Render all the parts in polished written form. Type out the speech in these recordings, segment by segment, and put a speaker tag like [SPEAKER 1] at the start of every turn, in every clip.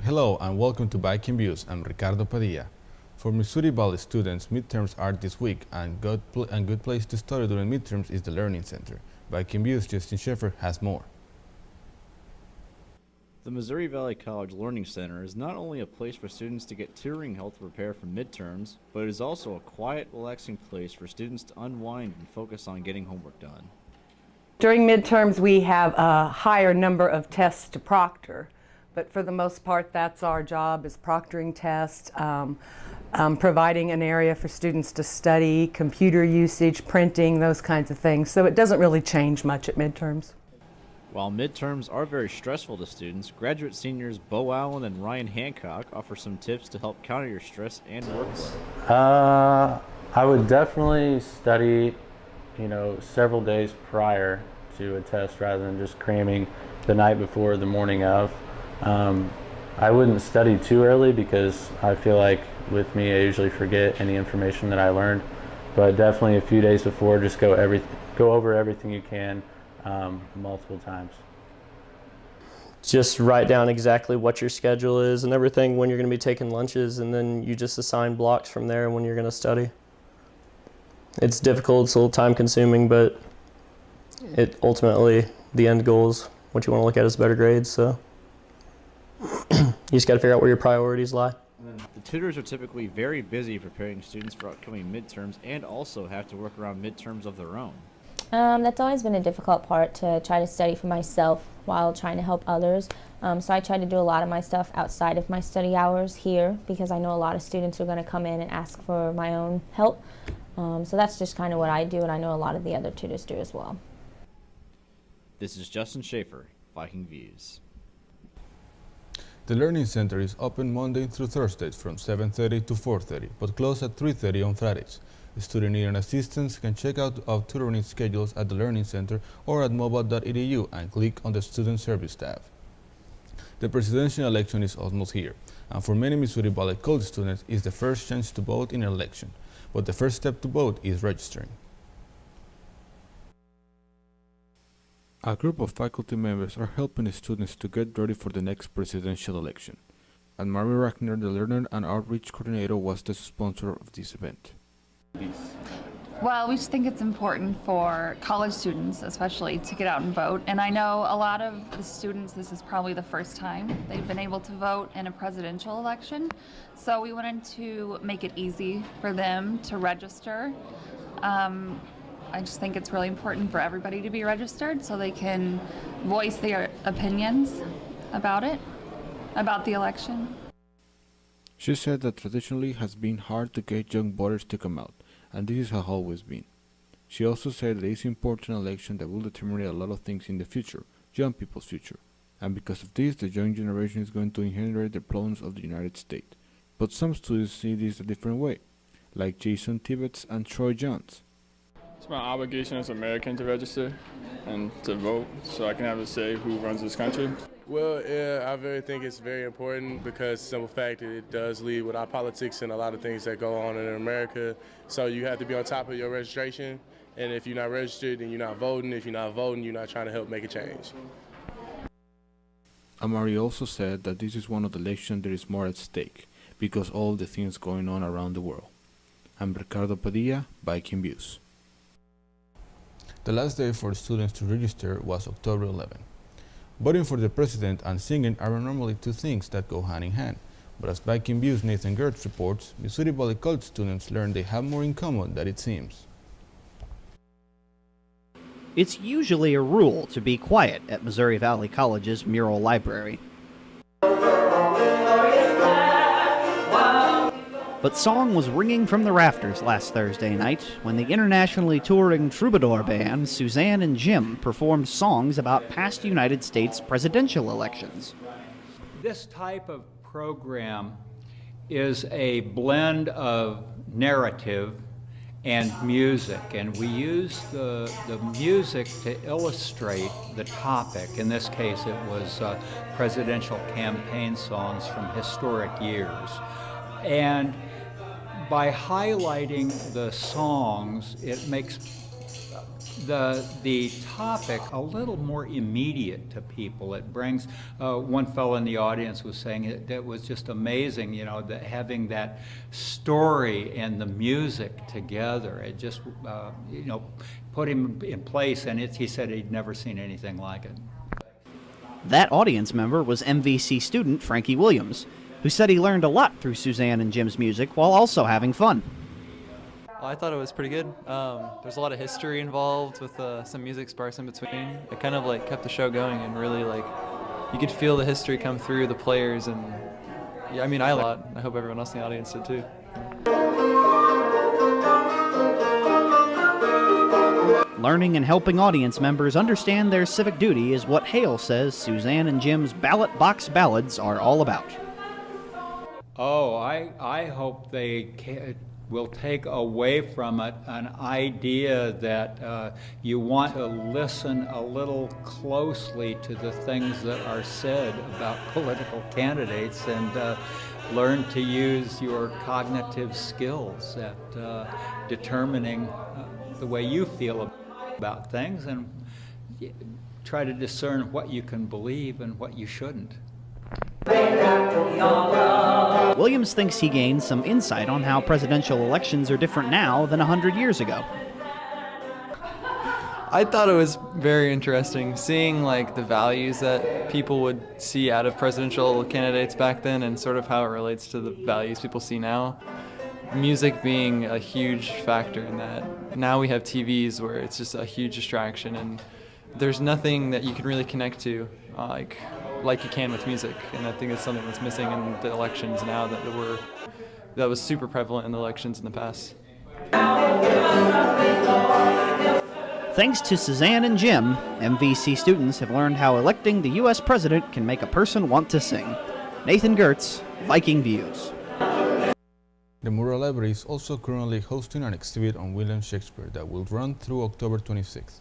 [SPEAKER 1] Hello and welcome to Viking Views. I'm Ricardo Padilla. For Missouri Valley students, midterms are this week, and good place to study during midterms is the Learning Center. Viking Views' Justin Schaefer has more.
[SPEAKER 2] The Missouri Valley College Learning Center is not only a place for students to get tutoring help to prepare for midterms, but it is also a quiet, relaxing place for students to unwind and focus on getting homework done.
[SPEAKER 3] During midterms, we have a higher number of tests to proctor. But for the most part, that's our job, is proctoring tests, providing an area for students to study, computer usage, printing, those kinds of things. So it doesn't really change much at midterms.
[SPEAKER 2] While midterms are very stressful to students, graduate seniors Bo Allen and Ryan Hancock offer some tips to help counter your stress and workload.
[SPEAKER 4] I would definitely study, several days prior to a test rather than just cramming the night before or the morning of. I wouldn't study too early because I feel like with me I usually forget any information that I learned, but definitely a few days before, just go over everything you can multiple times.
[SPEAKER 5] Just write down exactly what your schedule is and everything, when you're going to be taking lunches, and then you just assign blocks from there when you're going to study. It's difficult, it's a little time consuming, but ultimately the end goal is what you want to look at is better grades, so you just got to figure out where your priorities lie.
[SPEAKER 2] The tutors are typically very busy preparing students for upcoming midterms and also have to work around midterms of their own.
[SPEAKER 6] That's always been a difficult part, to try to study for myself while trying to help others. So I try to do a lot of my stuff outside of my study hours here because I know a lot of students are going to come in and ask for my own help. So that's just kind of what I do, and I know a lot of the other tutors do as well.
[SPEAKER 2] This is Justin Schaefer, Viking Views.
[SPEAKER 1] The Learning Center is open Monday through Thursdays from 7:30 to 4:30, but closed at 3:30 on Fridays. The student needing assistance can check out our tutoring schedules at the Learning Center or at mobile.edu and click on the Student Service tab. The presidential election is almost here, and for many Missouri Valley College students, it's the first chance to vote in an election. But the first step to vote is registering. A group of faculty members are helping the students to get ready for the next presidential election. And Mary Ragnar, the Learner and Outreach Coordinator, was the sponsor of this event.
[SPEAKER 7] Well, we just think it's important for college students, especially, to get out and vote. And I know a lot of the students, this is probably the first time they've been able to vote in a presidential election. So we wanted to make it easy for them to register. I just think it's really important for everybody to be registered so they can voice their opinions about the election.
[SPEAKER 1] She said that traditionally it has been hard to get young voters to come out, and this has always been. She also said that it is an important election that will determine a lot of things in the future, young people's future. And because of this, the young generation is going to inherit the problems of the United States. But some students see this a different way, like Jason Tibbetts and Troy Johns.
[SPEAKER 8] It's my obligation as an American to register and to vote so I can have a say who runs this country.
[SPEAKER 9] Well, I really think it's very important because simple fact it does lead with our politics and a lot of things that go on in America. So you have to be on top of your registration, and if you're not registered, then you're not voting. If you're not voting, you're not trying to help make a change. Amari also said that this is one of the elections that is more at stake because all the things going on around the world. I'm Ricardo Padilla, Viking Views. The last day for students to register was October 11. Voting for the president and singing are normally two things that go hand in hand. But as Viking Views' Nathan Gertz reports, Missouri Valley College students learn they have more in common than it seems.
[SPEAKER 10] It's usually a rule to be quiet at Missouri Valley College's mural library. But song was ringing from the rafters last Thursday night when the internationally touring troubadour band Suzanne and Jim performed songs about past United States presidential elections.
[SPEAKER 11] This type of program is a blend of narrative and music, and we use the music to illustrate the topic. In this case, it was presidential campaign songs from historic years. And by highlighting the songs, it makes the topic a little more immediate to people. It brings, one fellow in the audience was saying it was just amazing, you know, that having that story and the music together. It just, you know, put him in place, and he said he'd never seen anything like it.
[SPEAKER 10] That audience member was MVC student Frankie Williams, who said he learned a lot through Suzanne and Jim's music while also having fun.
[SPEAKER 12] I thought it was pretty good. There's a lot of history involved with some music sparse in between. It kind of like kept the show going, and really like you could feel the history come through the players, and yeah, I mean I liked it. I hope everyone else in the audience did too.
[SPEAKER 10] Learning and helping audience members understand their civic duty is what Hale says Suzanne and Jim's ballot box ballads are all about.
[SPEAKER 11] Oh, I hope they will take away from it an idea that you want to listen a little closely to the things that are said about political candidates and learn to use your cognitive skills at determining the way you feel about things, and try to discern what you can believe and what you shouldn't.
[SPEAKER 10] Williams thinks he gained some insight on how presidential elections are different now than 100 years ago.
[SPEAKER 12] I thought it was very interesting seeing like the values that people would see out of presidential candidates back then and sort of how it relates to the values people see now. Music being a huge factor in that. Now we have TVs where it's just a huge distraction, and there's nothing that you can really connect to like you can with music, and I think it's something that's missing in the elections now that was super prevalent in the elections in the past.
[SPEAKER 10] Thanks to Suzanne and Jim, MVC students have learned how electing the U.S. president can make a person want to sing. Nathan Gertz, Viking Views.
[SPEAKER 1] The Mural Library is also currently hosting an exhibit on William Shakespeare that will run through October 26th.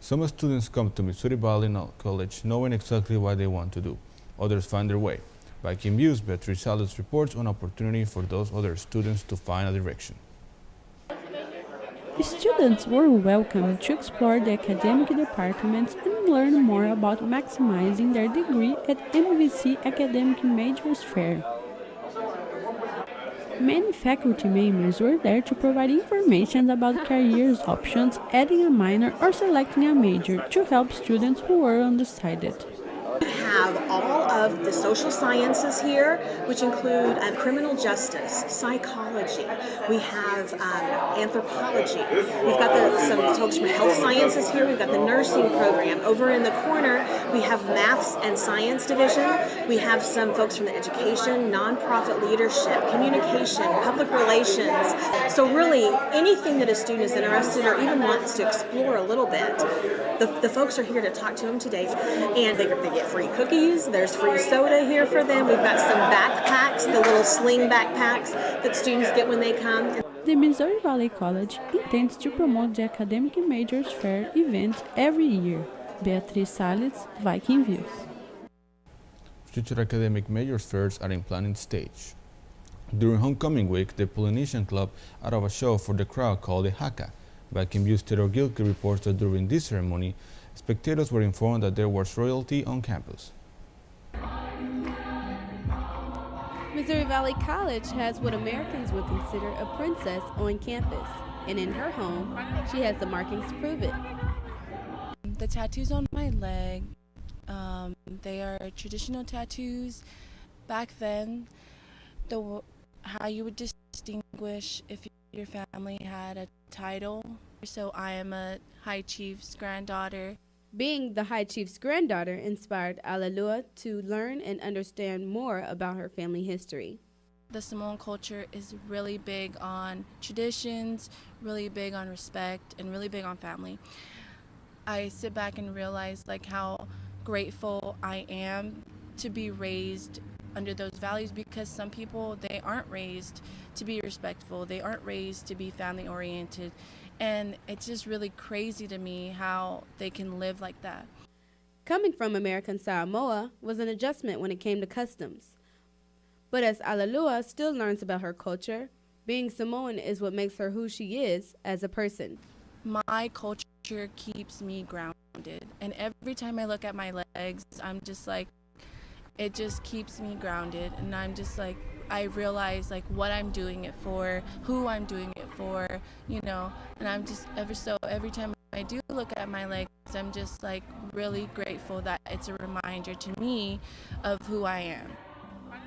[SPEAKER 1] Some students come to Missouri Valley College knowing exactly what they want to do. Others find their way. Viking Views, Beatrice Salas reports on opportunity for those other students to find a direction.
[SPEAKER 13] Students were welcome to explore the academic departments and learn more about maximizing their degree at MVC Academic Majors Fair. Many faculty members were there to provide information about careers options, adding a minor or selecting a major to help students who were undecided.
[SPEAKER 14] We have all of the social sciences here, which include criminal justice, psychology. We have anthropology. We've got some folks from health sciences here. We've got the nursing program. Over in the corner, we have maths and science division. We have some folks from the education, nonprofit leadership, communication, public relations. So really, anything that a student is interested or even wants to explore a little bit, the folks are here to talk to them today, and they get free cookies. There's free soda here for them. We've got some backpacks, the little sling backpacks that students get when they come.
[SPEAKER 13] The Missouri Valley College intends to promote the Academic Majors Fair event every year. Beatrice Salas, Viking Views.
[SPEAKER 1] Future academic majors fairs are in planning stage. During homecoming week, the Polynesian Club out of a show for the crowd called the Haka. Viking Views Taylor Gilkey reports that during this ceremony, spectators were informed that there was royalty on campus.
[SPEAKER 15] Missouri Valley College has what Americans would consider a princess on campus, and in her home, she has the markings to prove it.
[SPEAKER 16] The tattoos on my leg, they are traditional tattoos. Back then, how you would distinguish if your family had a title. So I am a High Chief's granddaughter.
[SPEAKER 15] Being the High Chief's granddaughter inspired Alalua to learn and understand more about her family history.
[SPEAKER 16] The Samoan culture is really big on traditions, really big on respect, and really big on family. I sit back and realize how grateful I am to be raised under those values, because some people, they aren't raised to be respectful, they aren't raised to be family oriented, and it's just really crazy to me how they can live like that.
[SPEAKER 15] Coming from American Samoa was an adjustment when it came to customs. But as Alalua still learns about her culture, being Samoan is what makes her who she is as a person.
[SPEAKER 16] My culture culture keeps me grounded. And every time I look at my legs, I'm just like, it just keeps me grounded. And I'm just like, I realize like what I'm doing it for, who I'm doing it for, you know, and I'm just every time I do look at my legs, I'm just like really grateful that it's a reminder to me of who I am.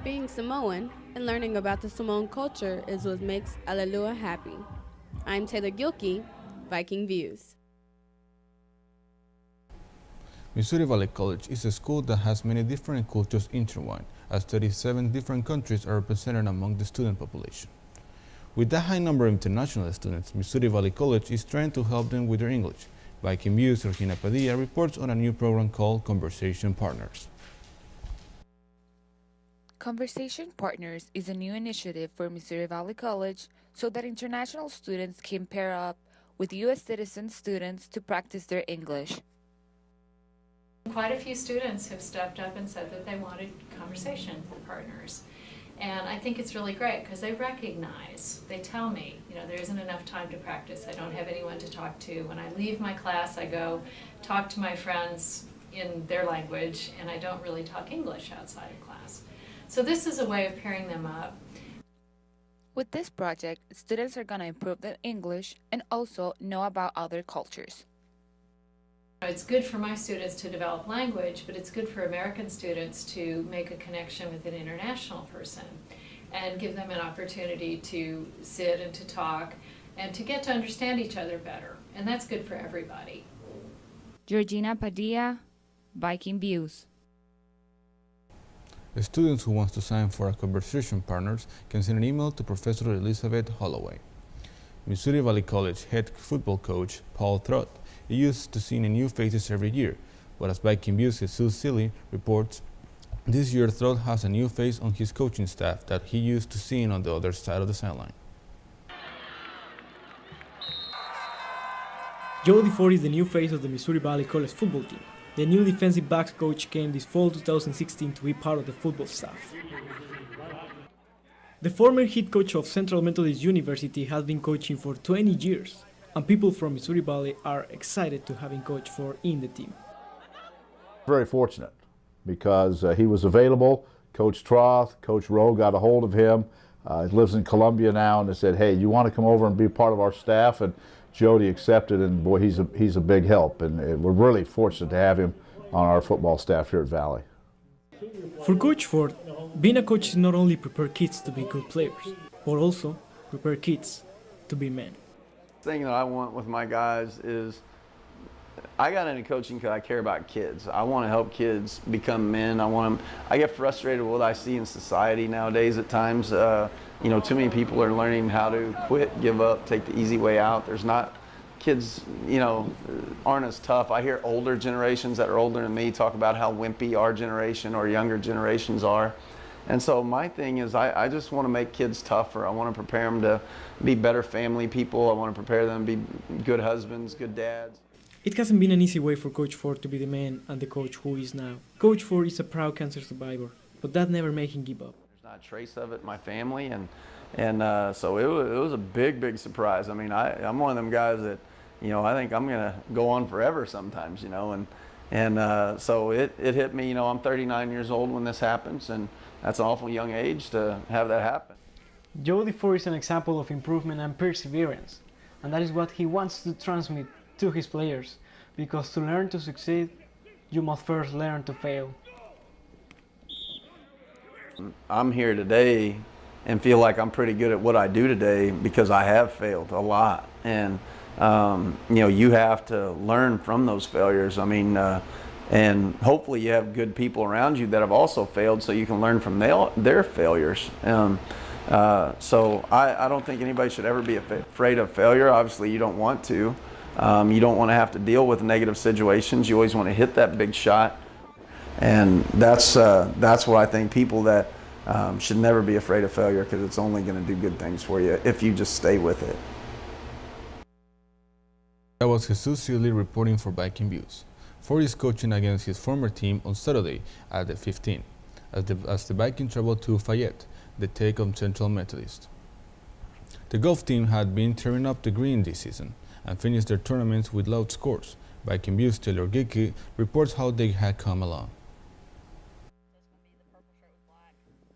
[SPEAKER 15] Being Samoan and learning about the Samoan culture is what makes Alelua happy. I'm Taylor Gilkey, Viking Views.
[SPEAKER 1] Missouri Valley College is a school that has many different cultures intertwined, as 37 different countries are represented among the student population. With that high number of international students, Missouri Valley College is trying to help them with their English. Viking Views' Regina Padilla reports on a new program called Conversation Partners.
[SPEAKER 17] Conversation Partners is a new initiative for Missouri Valley College so that international students can pair up with U.S. citizen students to practice their English.
[SPEAKER 18] Quite a few students have stepped up and said that they wanted conversation partners. And I think it's really great because they recognize, they tell me, you know, there isn't enough time to practice. I don't have anyone to talk to. When I leave my class, I go talk to my friends in their language, and I don't really talk English outside of class. So this is a way of pairing them up.
[SPEAKER 17] With this project, students are going to improve their English and also know about other cultures.
[SPEAKER 18] It's good for my students to develop language, but it's good for American students to make a connection with an international person and give them an opportunity to sit and to talk and to get to understand each other better. And that's good for everybody.
[SPEAKER 17] Regina Padilla, Viking Views.
[SPEAKER 1] The students who want to sign for a Conversation Partners can send an email to Professor Elizabeth Holloway. Missouri Valley College head football coach Paul Trott is used to seeing new faces every year, but as Viking Views' Jesus Seeley reports, this year Trott has a new face on his coaching staff that he used to seeing on the other side of the sideline.
[SPEAKER 19] Jody Ford is the new face of the Missouri Valley College football team. The new defensive backs coach came this fall 2016 to be part of the football staff. The former head coach of Central Methodist University has been coaching for 20 years, and people from Missouri Valley are excited to have him coach for in the team.
[SPEAKER 20] Very fortunate because he was available. Coach Troth, Coach Rowe got a hold of him. He lives in Columbia now, and they said, "Hey, you want to come over and be part of our staff?" And Jody accepted, and boy, he's a big help, and we're really fortunate to have him on our football staff here at Valley.
[SPEAKER 19] For Coach Ford, being a coach is not only prepare kids to be good players, but also prepare kids to be men.
[SPEAKER 21] The thing that I want with my guys is I got into coaching because I care about kids. I want to help kids become men. I get frustrated with what I see in society nowadays at times. You know, too many people are learning how to quit, give up, take the easy way out. There's not, kids, you know, aren't as tough. I hear older generations that are older than me talk about how wimpy our generation or younger generations are. And so my thing is I just want to make kids tougher. I want to prepare them to be better family people. I want to prepare them to be good husbands, good dads.
[SPEAKER 19] It hasn't been an easy way for Coach Ford to be the man and the coach who he is now. Coach Ford is a proud cancer survivor, but that never made him give up.
[SPEAKER 21] There's not a trace of it in my family, and so it was a big surprise. I mean, I'm one of them guys that, you know, I think I'm gonna go on forever sometimes, you know, and so it hit me. You know, I'm 39 years old when this happens, and that's an awful young age to have that happen.
[SPEAKER 19] Jody Ford is an example of improvement and perseverance, and that is what he wants to transmit to his players, because to learn to succeed, you must first learn to fail.
[SPEAKER 21] I'm here today and feel like I'm pretty good at what I do today because I have failed a lot, and you know, you have to learn from those failures. I mean, and hopefully you have good people around you that have also failed so you can learn from their failures. So I don't think anybody should ever be afraid of failure. Obviously you don't want to. You don't want to have to deal with negative situations. You always want to hit that big shot. And that's what I think people that should never be afraid of failure, because it's only going to do good things for you if you just stay with it.
[SPEAKER 1] That was Jesus Seeley reporting for Viking Views. Ford is coaching against his former team on Saturday at the 15, as the Vikings travel to Fayette, the take on Central Methodist. The golf team had been tearing up the green this season, and finished their tournaments with loud scores. Viking Views' Taylor Gicke reports how they had come along.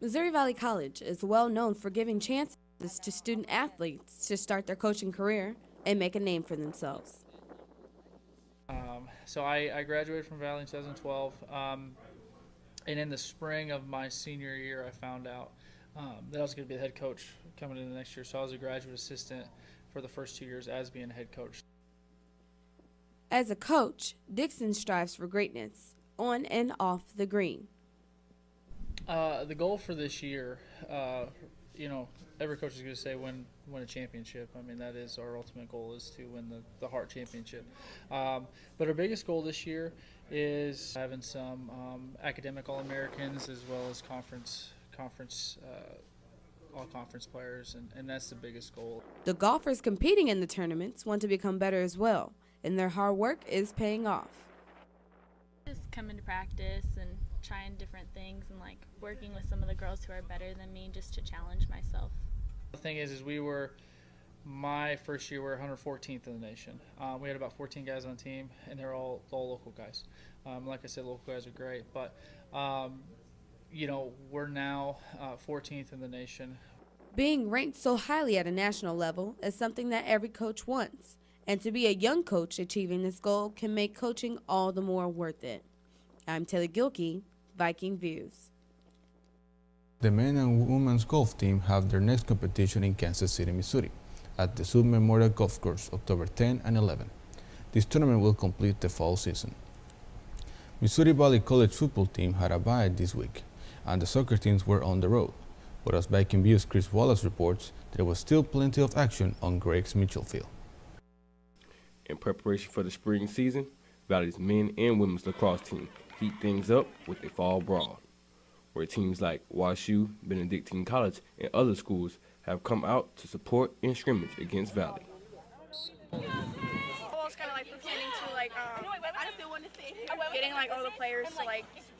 [SPEAKER 15] Missouri Valley College is well known for giving chances to student athletes to start their coaching career and make a name for themselves.
[SPEAKER 3] So I graduated from Valley in 2012, and in the spring of my senior year I found out that I was going to be the head coach coming into the next year. So I was a graduate assistant for the first 2 years as being a head coach.
[SPEAKER 15] As a coach, Dixon strives for greatness on and off the green.
[SPEAKER 3] The goal for this year, every coach is going to say win a championship. I mean, that is our ultimate goal, is to win the Hart Championship. But our biggest goal this year is having some academic All-Americans as well as all-conference players, and that's the biggest goal.
[SPEAKER 15] The golfers competing in the tournaments want to become better as well, and their hard work is paying off.
[SPEAKER 22] Just coming to practice and trying different things and like working with some of the girls who are better than me just to challenge myself.
[SPEAKER 3] The thing is my first year we were 114th in the nation. We had about 14 guys on the team, and they're all local guys. Like I said, local guys are great, but we're now 14th in the nation.
[SPEAKER 15] Being ranked so highly at a national level is something that every coach wants, and to be a young coach achieving this goal can make coaching all the more worth it. I'm Taylor Gilkey, Viking Views.
[SPEAKER 1] The men and women's golf team have their next competition in Kansas City, Missouri, at the Sud Memorial Golf Course, October 10 and 11. This tournament will complete the fall season. Missouri Valley College football team had a bye this week, and the soccer teams were on the road. But as Viking Views' Chris Wallace reports, there was still plenty of action on Greg's Mitchell Field.
[SPEAKER 23] In preparation for the spring season, Valley's men and women's lacrosse team heat things up with a fall brawl, where teams like WashU, Benedictine College, and other schools have come out to support and scrimmage against Valley.
[SPEAKER 24] It's kind of like pertaining to getting all the players to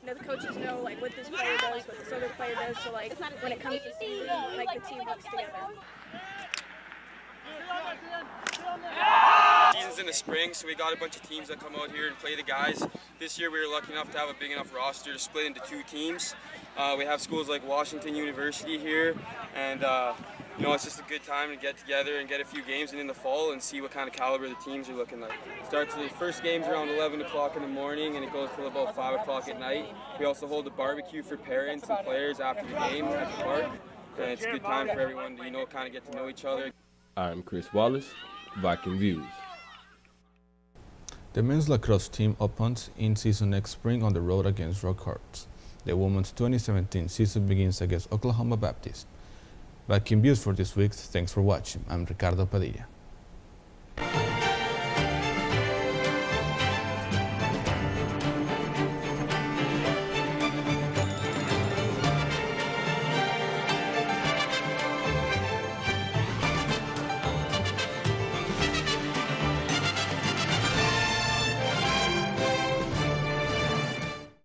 [SPEAKER 24] the coaches know what this player does, what this other player does, so when it comes to season, the team works together.
[SPEAKER 25] Season's in the spring, so we got a bunch of teams that come out here and play the guys. This year we were lucky enough to have a big enough roster to split into 2 teams. We have schools like Washington University here, and it's just a good time to get together and get a few games in the fall and see what kind of caliber the teams are looking like. The first game's around 11 o'clock in the morning, and it goes till about 5 o'clock at night. We also hold a barbecue for parents and players after the game at the park, and it's a good time for everyone to kind of get to know each other.
[SPEAKER 23] I'm Chris Wallace, Viking Views.
[SPEAKER 1] The men's lacrosse team opens in season next spring on the road against Rock Hearts. The women's 2017 season begins against Oklahoma Baptist. Viking Views for this week. Thanks for watching. I'm Ricardo Padilla.